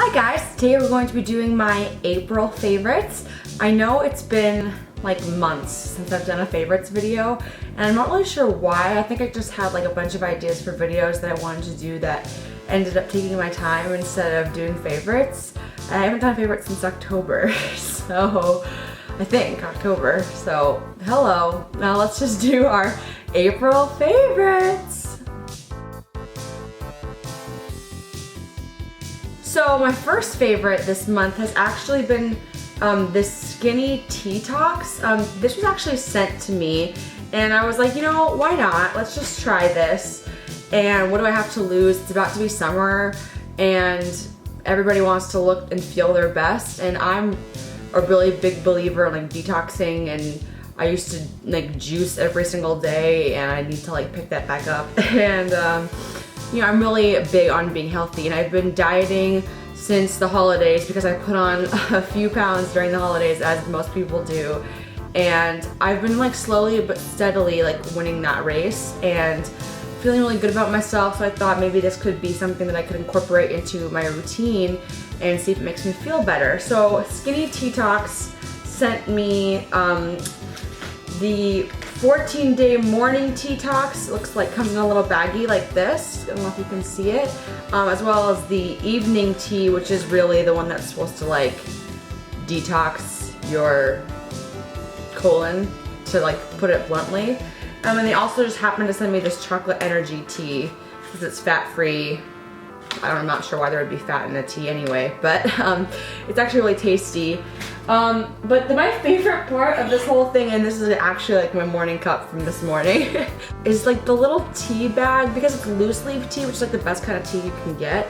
Hi guys, today we're going to be doing my April favorites. I know it's been like months since I've done a favorites video and I'm not really sure why. I think I just had like a bunch of ideas for videos that I wanted to do that ended up taking my time instead of doing favorites. I haven't done favorites since October, so I think October. So hello, now let's just do our April favorites. So my first favorite this month has actually been this skinny tea-tox. This was actually sent to me and I was like, you know, why not? Let's just try this. And what do I have to lose? It's about to be summer and everybody wants to look and feel their best. And I'm a really big believer in like detoxing, and I used to like juice every single day and I need to like pick that back up. And you know, I'm really big on being healthy and I've been dieting since the holidays because I put on a few pounds during the holidays, as most people do. And I've been like slowly but steadily like winning that race and feeling really good about myself. So I thought maybe this could be something that I could incorporate into my routine and see if it makes me feel better. So Skinny tea-tox sent me the 14-day morning tea-tox. Looks like comes in a little baggie like this. I don't know if you can see it. As well as the evening tea, which is really the one that's supposed to like detox your colon, to like put it bluntly. And they also just happened to send me this chocolate energy tea because it's fat-free. I'm not sure why there would be fat in a tea anyway, but it's actually really tasty. But my favorite part of this whole thing, and this is actually like my morning cup from this morning, is like the little tea bag, because it's loose leaf tea, which is like the best kind of tea you can get.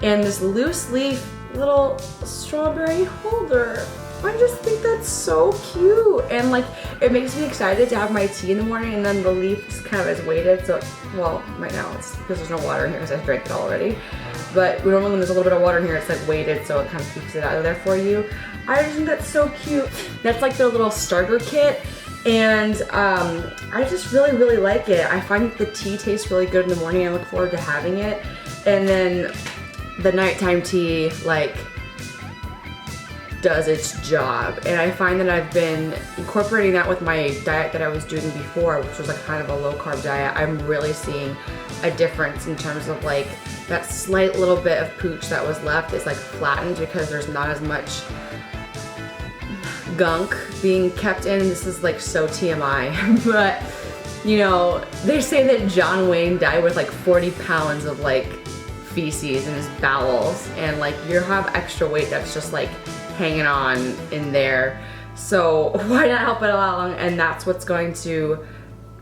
And this loose leaf little strawberry holder. I just think that's so cute, and like it makes me excited to have my tea in the morning. And then the leaf just kind of is weighted, so well, right now it's because there's no water in here because I drank it already. But normally when there's a little bit of water in here, it's like weighted, so it kind of keeps it out of there for you. I just think that's so cute. That's like their little starter kit, and I just really like it. I find that the tea tastes really good in the morning. I look forward to having it, and then the nighttime tea like does its job. And I find that I've been incorporating that with my diet that I was doing before, which was like kind of a low carb diet. I'm really seeing a difference in terms of like that slight little bit of pooch that was left is like flattened because there's not as much gunk being kept in. This is like so TMI, but you know, they say that John Wayne died with like 40 pounds of like feces in his bowels, and like you have extra weight that's just like hanging on in there. So why not help it along? And that's what's going to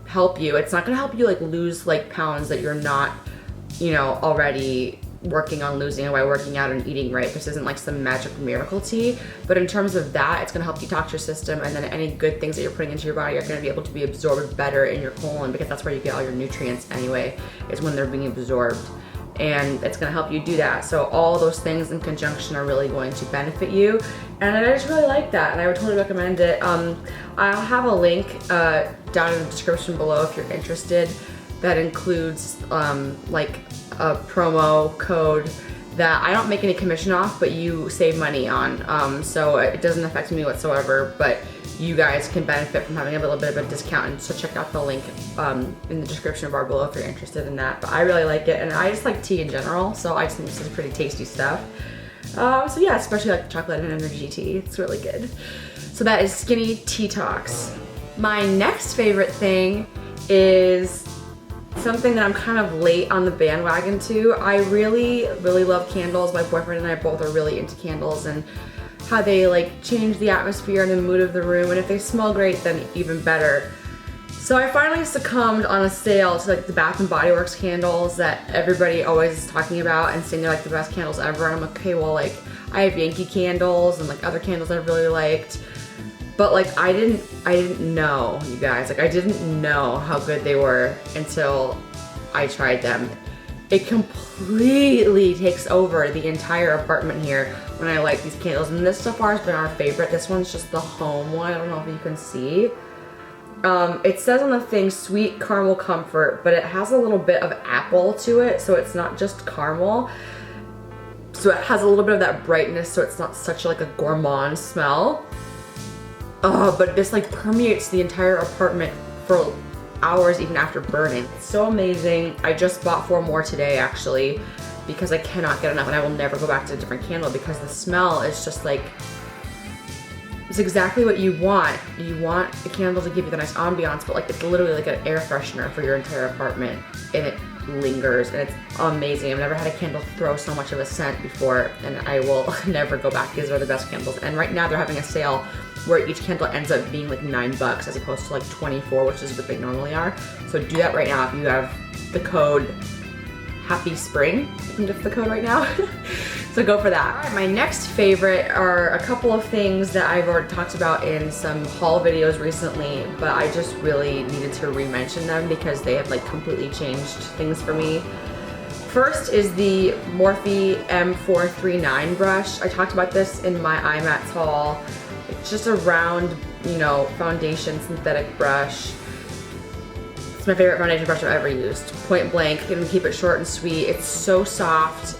help you. It's not going to help you like lose like pounds that you're not, you know, already working on losing by working out and eating right. This isn't like some magic miracle tea, but in terms of that, it's going to help detox your system, and then any good things that you're putting into your body are going to be able to be absorbed better in your colon, because that's where you get all your nutrients anyway, is when they're being absorbed. And it's going to help you do that. So all those things in conjunction are really going to benefit you, and I just really like that, and I would totally recommend it. I'll have a link down in the description below if you're interested, that includes like a promo code that I don't make any commission off, but you save money on, so it doesn't affect me whatsoever, but you guys can benefit from having a little bit of a discount. And so check out the link in the description bar below if you're interested in that. But I really like it, and I just like tea in general, so I just think this is pretty tasty stuff. So yeah, especially like chocolate and energy tea, it's really good. So that is Skinny tea-tox. My next favorite thing is something that I'm kind of late on the bandwagon to. I really love candles. My boyfriend and I both are really into candles and how they like change the atmosphere and the mood of the room, and if they smell great, then even better. So I finally succumbed on a sale to like the Bath and Body Works candles that everybody always is talking about and saying they're like the best candles ever. And I'm like, okay, well, like I have Yankee candles and like other candles I really liked, but like I didn't know, you guys, like I didn't know how good they were until I tried them. It completely takes over the entire apartment here when I light these candles, and this so far has been our favorite. This one's just the home one. I don't know if you can see. It says on the thing sweet caramel comfort, but it has a little bit of apple to it, so it's not just caramel. So it has a little bit of that brightness, so it's not such like a gourmand smell. But this like permeates the entire apartment for hours even after burning. It's so amazing. I just bought 4 more today actually because I cannot get enough, and I will never go back to a different candle because the smell is just like, it's exactly what you want. You want a candle to give you the nice ambiance, but like it's literally like an air freshener for your entire apartment, and it lingers, and it's amazing. I've never had a candle throw so much of a scent before, and I will never go back. These are the best candles. And right now they're having a sale where each candle ends up being like $9 as opposed to like 24, which is what they normally are. So do that right now if you have the code Happy Spring. You can get the code right now. So go for that. All right, my next favorite are a couple of things that I've already talked about in some haul videos recently, but I just really needed to re-mention them because they have like completely changed things for me. First is the Morphe M439 brush. I talked about this in my iMats haul. It's just a round, you know, foundation synthetic brush. It's my favorite foundation brush I've ever used. Point blank, and keep it short and sweet. It's so soft.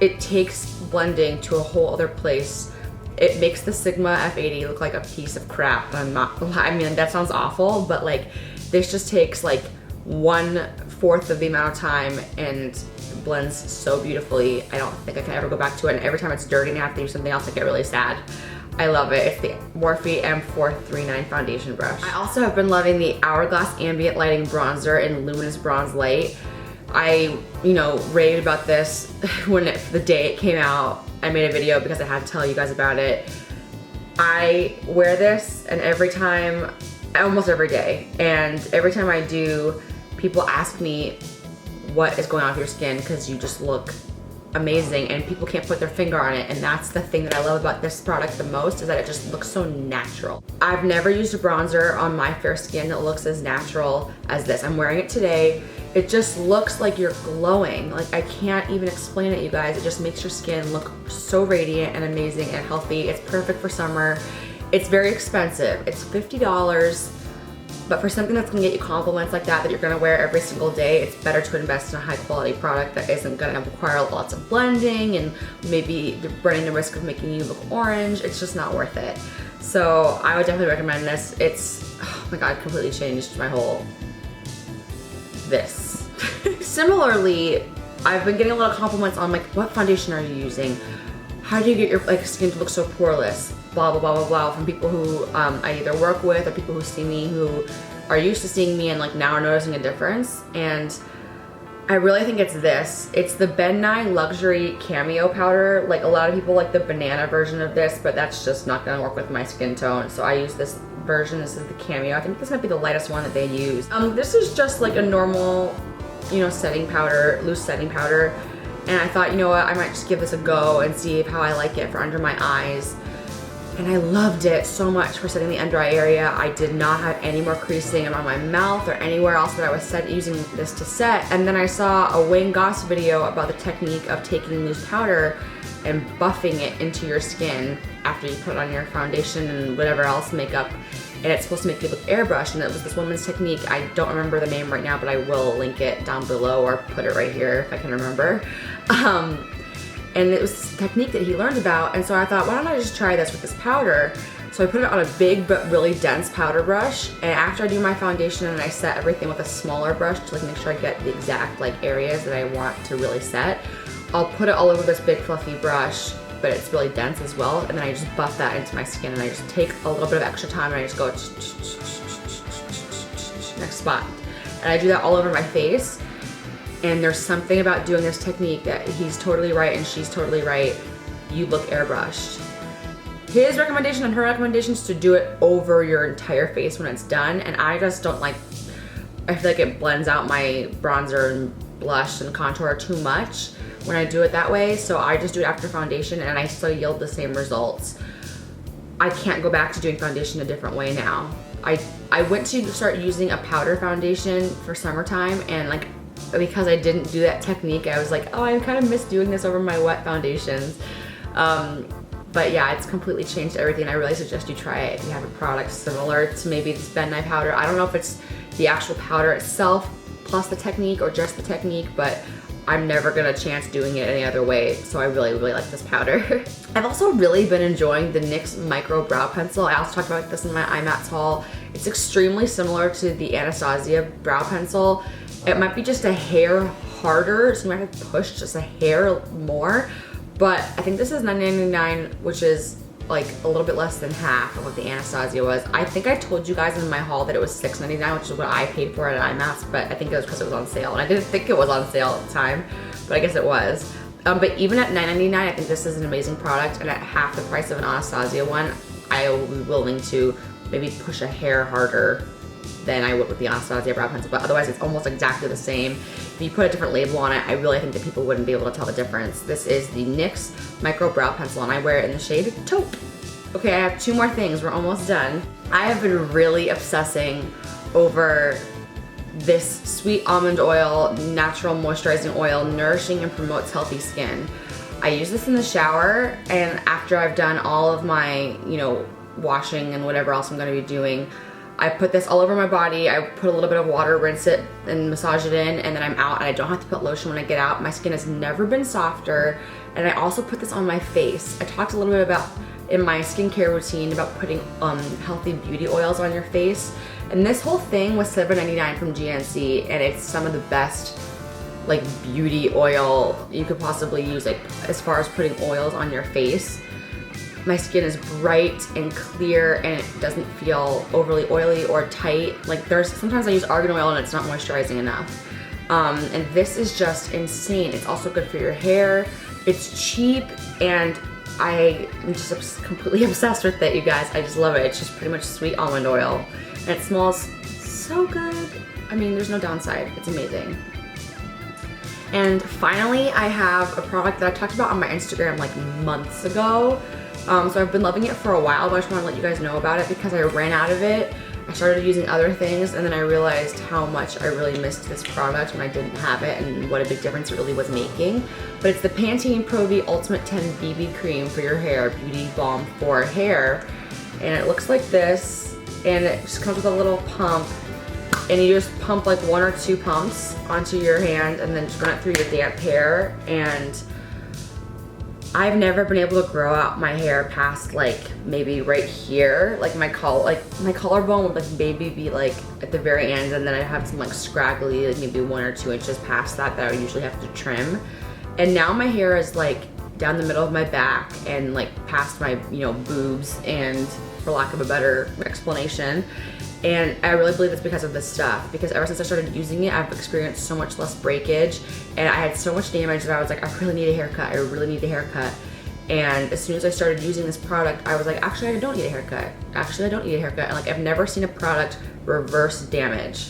It takes blending to a whole other place. It makes the Sigma F80 look like a piece of crap. I mean, that sounds awful, but like this just takes like 1/4 of the amount of time and blends so beautifully. I don't think I can ever go back to it, and every time it's dirty and I have to use something else, I get really sad. I love it. It's the Morphe M439 foundation brush. I also have been loving the Hourglass Ambient Lighting Bronzer in Luminous Bronze Light. I, you know, raved about this the day it came out. I made a video because I had to tell you guys about it. I wear this, and every time, almost every day, and every time I do, people ask me what is going on with your skin because you just look amazing, and people can't put their finger on it, and that's the thing that I love about this product the most, is that it just looks so natural. I've never used a bronzer on my fair skin that looks as natural as this. I'm wearing it today. It just looks like you're glowing. Like, I can't even explain it, you guys. It just makes your skin look so radiant and amazing and healthy. It's perfect for summer. It's very expensive. It's $50. But for something that's gonna get you compliments like that you're gonna wear every single day, it's better to invest in a high quality product that isn't gonna require lots of blending and maybe running the risk of making you look orange. It's just not worth it. So I would definitely recommend this. It's, oh my God, completely changed my whole this. Similarly, I've been getting a lot of compliments on like, what foundation are you using? How do you get your like skin to look so poreless? Blah, blah, blah, blah, blah, from people who I either work with or people who see me who are used to seeing me and like now are noticing a difference. And I really think it's this. It's the Ben Nye Luxury Cameo Powder. Like, a lot of people like the banana version of this, but that's just not gonna work with my skin tone. So I use this version. This is the Cameo. I think this might be the lightest one that they use. This is just like a normal, you know, setting powder, loose setting powder. And I thought, you know what, I might just give this a go and see how I like it for under my eyes. And I loved it so much for setting the under eye area. I did not have any more creasing around my mouth or anywhere else that I was using this to set. And then I saw a Wayne Goss video about the technique of taking loose powder and buffing it into your skin after you put on your foundation and whatever else, makeup. And it's supposed to make you look airbrushed. And it was this woman's technique. I don't remember the name right now, but I will link it down below or put it right here if I can remember. And it was this technique that he learned about, and so I thought, why don't I just try this with this powder? So I put it on a big but really dense powder brush, and after I do my foundation and I set everything with a smaller brush to like make sure I get the exact like areas that I want to really set, I'll put it all over this big fluffy brush, but it's really dense as well, and then I just buff that into my skin, and I just take a little bit of extra time and I just go next spot. And I do that all over my face. And there's something about doing this technique that he's totally right and she's totally right. You look airbrushed. His recommendation and her recommendation is to do it over your entire face when it's done. And I just don't like, I feel like it blends out my bronzer and blush and contour too much when I do it that way. So I just do it after foundation and I still yield the same results. I can't go back to doing foundation a different way now. I went to start using a powder foundation for summertime, and like, because I didn't do that technique, I was like, oh, I kind of miss doing this over my wet foundations. But yeah, it's completely changed everything. I really suggest you try it if you have a product similar to maybe this Ben Nye powder. I don't know if it's the actual powder itself plus the technique or just the technique, but I'm never gonna chance doing it any other way, so I really, really like this powder. I've also really been enjoying the NYX Micro Brow Pencil. I also talked about this in my iMats haul. It's extremely similar to the Anastasia Brow Pencil. It might be just a hair harder, so you might have to push just a hair more, but I think this is $9.99, which is like a little bit less than half of what the Anastasia was. I think I told you guys in my haul that it was $6.99, which is what I paid for it at IMATS, but I think it was because it was on sale, and I didn't think it was on sale at the time, but I guess it was. But even at $9.99, I think this is an amazing product, and at half the price of an Anastasia one, I will be willing to maybe push a hair harder than I would with the Anastasia Brow Pencil, but otherwise it's almost exactly the same. If you put a different label on it, I really think that people wouldn't be able to tell the difference. This is the NYX Micro Brow Pencil, and I wear it in the shade Taupe. Okay, I have 2 more things. We're almost done. I have been really obsessing over this sweet almond oil, natural moisturizing oil, nourishing and promotes healthy skin. I use this in the shower, and after I've done all of my, washing and whatever else I'm gonna be doing, I put this all over my body. I put a little bit of water, rinse it, and massage it in, and then I'm out, and I don't have to put lotion when I get out. My skin has never been softer, and I also put this on my face. I talked a little bit about in my skincare routine about putting healthy beauty oils on your face, and this whole thing was $7.99 from GNC, and it's some of the best like beauty oil you could possibly use, like as far as putting oils on your face. My skin is bright and clear, and it doesn't feel overly oily or tight. Like sometimes I use argan oil and it's not moisturizing enough. And this is just insane. It's also good for your hair. It's cheap, and I'm just completely obsessed with it, you guys. I just love it. It's just pretty much sweet almond oil, and it smells so good. I mean, there's no downside. It's amazing. And finally, I have a product that I talked about on my Instagram like months ago. So I've been loving it for a while, but I just want to let you guys know about it because I ran out of it. I started using other things, and then I realized how much I really missed this product when I didn't have it, and what a big difference it really was making. But it's the Pantene Pro-V Ultimate 10 BB Cream for your hair, Beauty Balm for hair. And it looks like this, and it just comes with a little pump, and you just pump like 1 or 2 pumps onto your hand, and then just run it through your damp hair. And I've never been able to grow out my hair past like maybe right here, like my collarbone would like maybe be like at the very end, and then I have some like scraggly, like maybe 1 or 2 inches past that I would usually have to trim. And now my hair is like down the middle of my back and like past my boobs, and for lack of a better explanation. And I really believe it's because of this stuff, because ever since I started using it, I've experienced so much less breakage, and I had so much damage that I was like, I really need a haircut. I really need a haircut. And as soon as I started using this product, I was like, actually, I don't need a haircut. Actually, I don't need a haircut. And like, I've never seen a product reverse damage.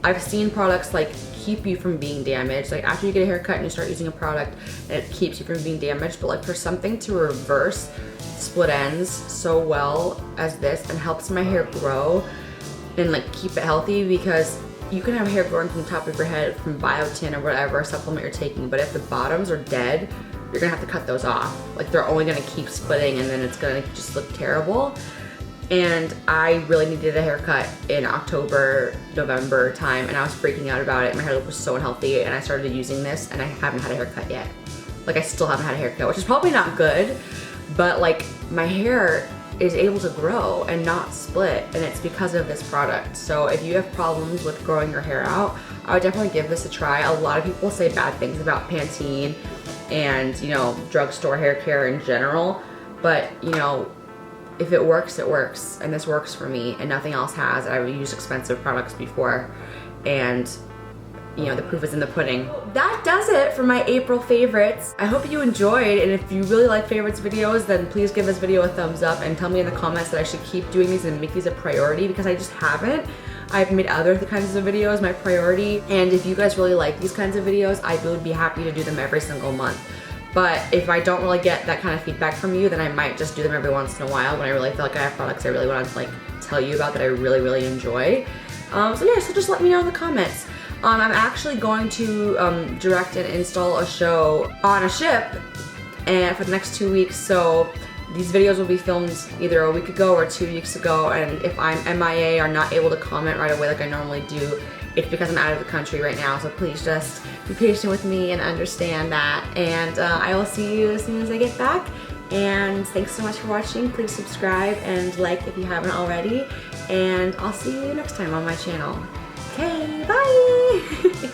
I've seen products like keep you from being damaged. Like after you get a haircut and you start using a product, and it keeps you from being damaged. But like for something to reverse split ends so well as this and helps my hair grow and like keep it healthy, because you can have hair growing from the top of your head from biotin or whatever supplement you're taking, but if the bottoms are dead, you're gonna have to cut those off. Like they're only gonna keep splitting, and then it's gonna just look terrible. And I really needed a haircut in October, November time, and I was freaking out about it. My hair was so unhealthy, and I started using this, and I haven't had a haircut yet. Like I still haven't had a haircut, which is probably not good, but like my hair is able to grow and not split, and it's because of this product. So if you have problems with growing your hair out, I would definitely give this a try. A lot of people say bad things about Pantene and drugstore hair care in general, but if it works, it works, and this works for me, and nothing else has. I've used expensive products before, and the proof is in the pudding. That does it for my April favorites. I hope you enjoyed, and if you really like favorites videos, then please give this video a thumbs up and tell me in the comments that I should keep doing these and make these a priority, because I just haven't. I've made other kinds of videos my priority, and if you guys really like these kinds of videos, I would be happy to do them every single month. But if I don't really get that kind of feedback from you, then I might just do them every once in a while when I really feel like I have products I really want to like tell you about that I really, really enjoy. So yeah, so just let me know in the comments. I'm actually going to direct and install a show on a ship and for the next 2 weeks, so these videos will be filmed either a week ago or 2 weeks ago, and if I'm MIA or not able to comment right away like I normally do, it's because I'm out of the country right now, so please just be patient with me and understand that. And I will see you as soon as I get back. And thanks so much for watching. Please subscribe and like if you haven't already. And I'll see you next time on my channel. Okay, bye!